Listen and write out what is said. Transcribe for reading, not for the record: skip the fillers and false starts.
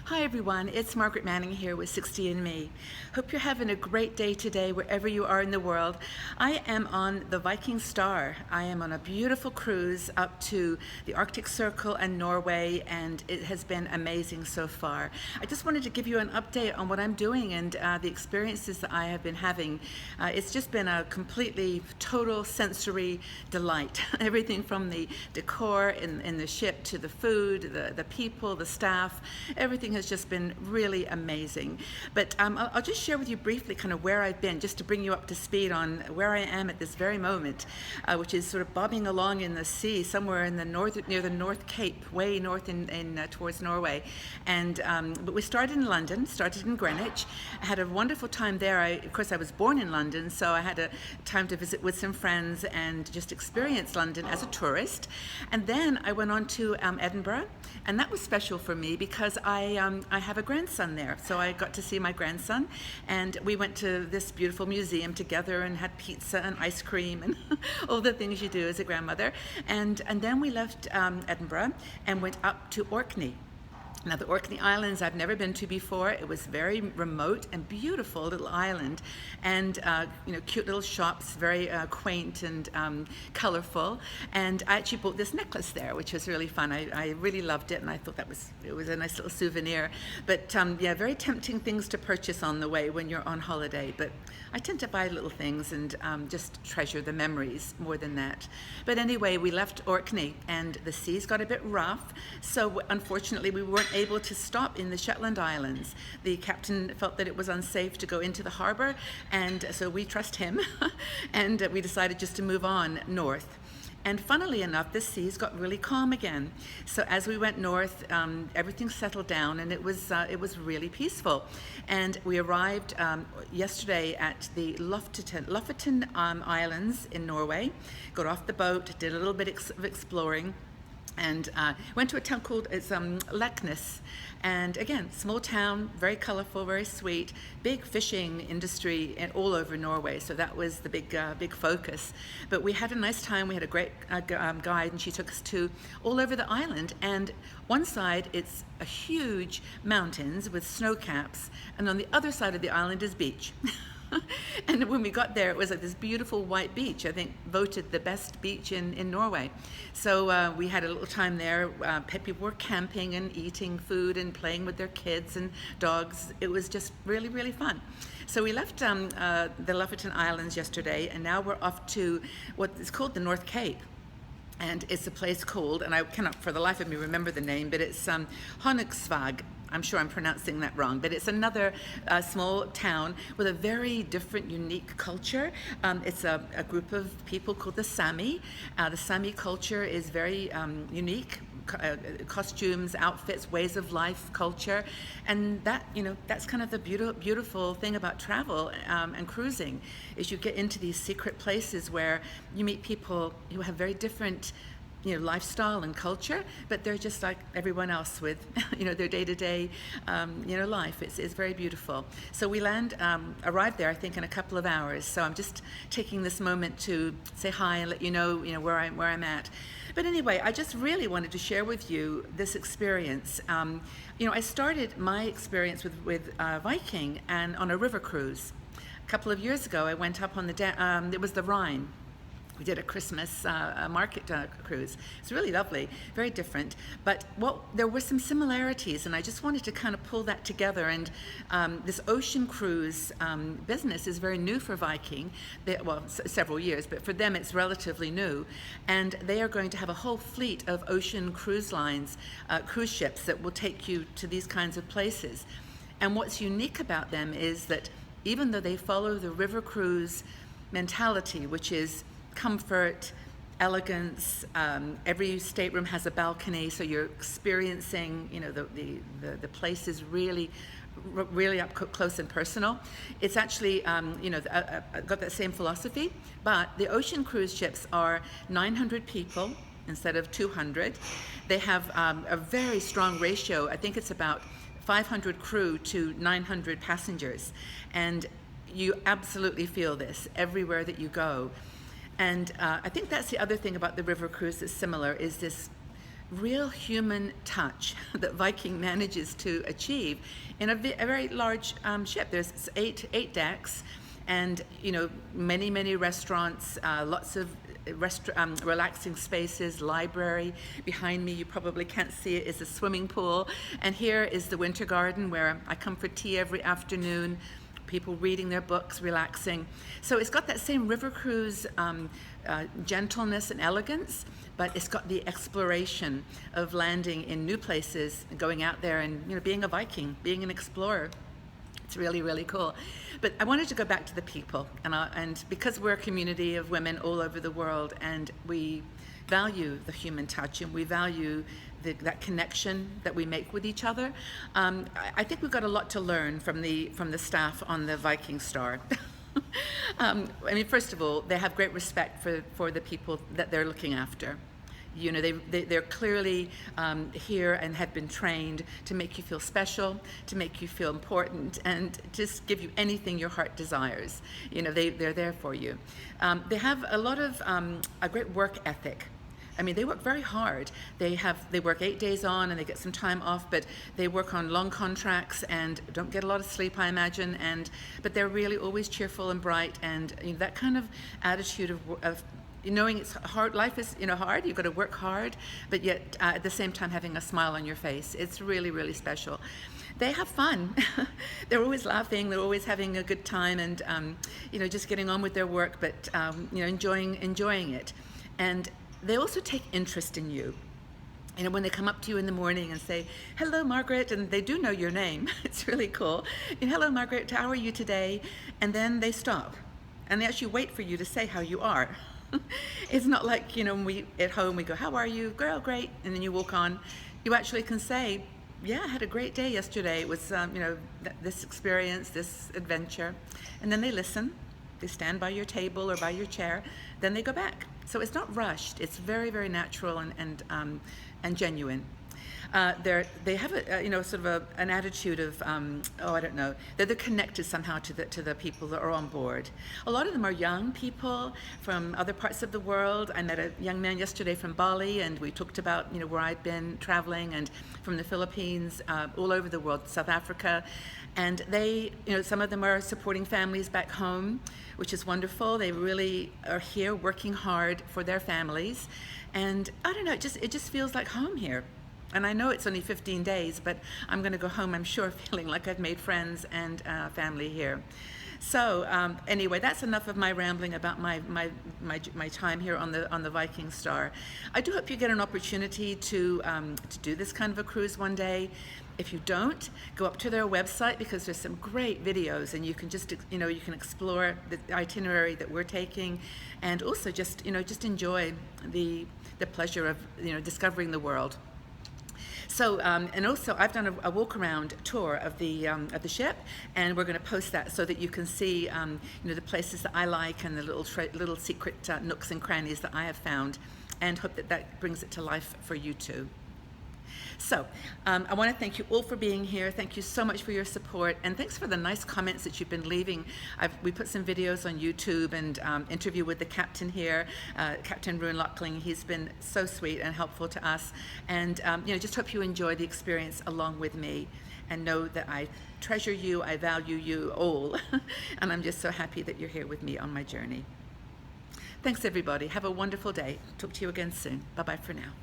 Hi everyone, it's Margaret Manning here with 60andMe. Hope you're having a great day today wherever you are in the world. I am on the Viking Star. I am on a beautiful cruise up to the Arctic Circle and Norway, and it has been amazing so far. I just wanted to give you an update on what I'm doing and the experiences that I have been having. It's just been a completely total sensory delight. Everything from the decor in the ship to the food, the people, the staff, everything has just been really amazing. But I'll just share with you briefly kind of where I've been, just to bring you up to speed on where I am at this very moment, which is sort of bobbing along in the sea somewhere in the north, near the North Cape, way north in towards Norway. And but we started in London, started in Greenwich. I had a wonderful time there. Of course, I was born in London, so I had a time to visit with some friends and just experience London as a tourist. And then I went on to Edinburgh, and that was special for me because I have a grandson there, so I got to see my grandson, and we went to this beautiful museum together and had pizza and ice cream and all the things you do as a grandmother. And then we left Edinburgh and went up to Orkney. Now, the Orkney Islands I've never been to before. It was very remote and beautiful little island, and cute little shops, very quaint and colorful. And I actually bought this necklace there, which was really fun. I really loved it, and I thought it was a nice little souvenir. But yeah, very tempting things to purchase on the way when you're on holiday. But I tend to buy little things and just treasure the memories more than that. But anyway, we left Orkney, and the seas got a bit rough, so unfortunately we weren't able to stop in the Shetland Islands. The captain felt that it was unsafe to go into the harbor, and so we trust him, and we decided just to move on north. And funnily enough, the seas got really calm again. So as we went north, everything settled down, and it was really peaceful. And we arrived yesterday at the Lofoten Islands in Norway. Got off the boat, did a little bit of exploring, and went to a town called Leknes. And again, small town, very colorful, very sweet, big fishing industry all over Norway. So that was the big focus. But we had a nice time. We had a great guide, and she took us to all over the island. And one side, it's a huge mountains with snow caps, and on the other side of the island is beach. And when we got there, it was like this beautiful white beach, I think voted the best beach in Norway. So we had a little time there. People were camping and eating food and playing with their kids and dogs. It was just really, really fun. So we left the Lofoten Islands yesterday, and now we're off to what is called the North Cape. And it's a place called, and I cannot for the life of me remember the name, but it's Honungsvåg. I'm sure I'm pronouncing that wrong, but it's another small town with a very different, unique culture. It's a group of people called the Sami. The Sami culture is very unique. Costumes, outfits, ways of life, culture, and that's kind of the beautiful thing about travel and cruising, is you get into these secret places where you meet people who have very different lifestyle and culture, but they're just like everyone else with their day-to-day life. It's very beautiful. So we arrived there I think in a couple of hours, so I'm just taking this moment to say hi and let you know where I'm at. But anyway, I just really wanted to share with you this experience. I started my experience with Viking and on a river cruise. A couple of years ago I went up on it was the Rhine. We did a Christmas market cruise. It's really lovely, very different. But there were some similarities, and I just wanted to kind of pull that together. And this ocean cruise business is very new for Viking. Several years, but for them it's relatively new. And they are going to have a whole fleet of ocean cruise lines, cruise ships that will take you to these kinds of places. And what's unique about them is that even though they follow the river cruise mentality, which is comfort, elegance, every stateroom has a balcony, so you're experiencing the place is really up close and personal. It's actually got that same philosophy, but the ocean cruise ships are 900 people instead of 200. They have a very strong ratio. I think it's about 500 crew to 900 passengers, and you absolutely feel this everywhere that you go. And I think that's the other thing about the river cruise that's similar, is this real human touch that Viking manages to achieve in a very large ship. There's eight decks, and many restaurants, lots of relaxing spaces, library. Behind me, you probably can't see it, is a swimming pool, and here is the winter garden where I come for tea every afternoon. People reading their books, relaxing. So it's got that same river cruise gentleness and elegance, but it's got the exploration of landing in new places, going out there and being a Viking, being an explorer. It's really, really cool. But I wanted to go back to the people, and because we're a community of women all over the world, and we value the human touch, and we value that connection that we make with each other. I think we've got a lot to learn from the staff on the Viking Star. First of all, they have great respect for the people that they're looking after. They're clearly here and have been trained to make you feel special, to make you feel important, and just give you anything your heart desires. They're there for you. They have a lot of a great work ethic. They work very hard. They work 8 days on and they get some time off, but they work on long contracts and don't get a lot of sleep, I imagine. But they're really always cheerful and bright, and that kind of attitude of knowing it's hard. Life is hard. You've got to work hard, but yet at the same time having a smile on your face. It's really, really special. They have fun. They're always laughing. They're always having a good time, and just getting on with their work, but enjoying it. And they also take interest in you. When they come up to you in the morning and say, "Hello, Margaret," and they do know your name. It's really cool. "Hello, Margaret, how are you today?" And then they stop, and they actually wait for you to say how you are. It's not like, we at home, we go, "How are you?" "Girl, great," and then you walk on. You actually can say, "Yeah, I had a great day yesterday. It was, this experience, this adventure." And then they listen. They stand by your table or by your chair. Then they go back. So it's not rushed. It's very, very natural and genuine. They have an attitude of I don't know, that they're connected somehow to the people that are on board. A lot of them are young people from other parts of the world. I met a young man yesterday from Bali, and we talked about where I'd been traveling, and from the Philippines, all over the world, South Africa. And they, some of them are supporting families back home, which is wonderful. They really are here working hard for their families. And I don't know, it just feels like home here. And I know it's only 15 days, but I'm going to go home, I'm sure, feeling like I've made friends and family here. So anyway, that's enough of my rambling about my time here on the Viking Star. I do hope you get an opportunity to do this kind of a cruise one day. If you don't, go up to their website, because there's some great videos, and you can just you can explore the itinerary that we're taking, and also just enjoy the pleasure of discovering the world. So, and also I've done a walk around tour of the ship, and we're going to post that so that you can see the places that I like, and the little secret nooks and crannies that I have found, and hope that brings it to life for you too. So I want to thank you all for being here. Thank you so much for your support, and thanks for the nice comments that you've been leaving. We put some videos on YouTube, and interview with the captain here, Captain Rune Lockling. He's been so sweet and helpful to us, and just hope you enjoy the experience along with me, and know that I treasure you, I value you all, and I'm just so happy that you're here with me on my journey. Thanks, everybody. Have a wonderful day. Talk to you again soon. Bye-bye for now.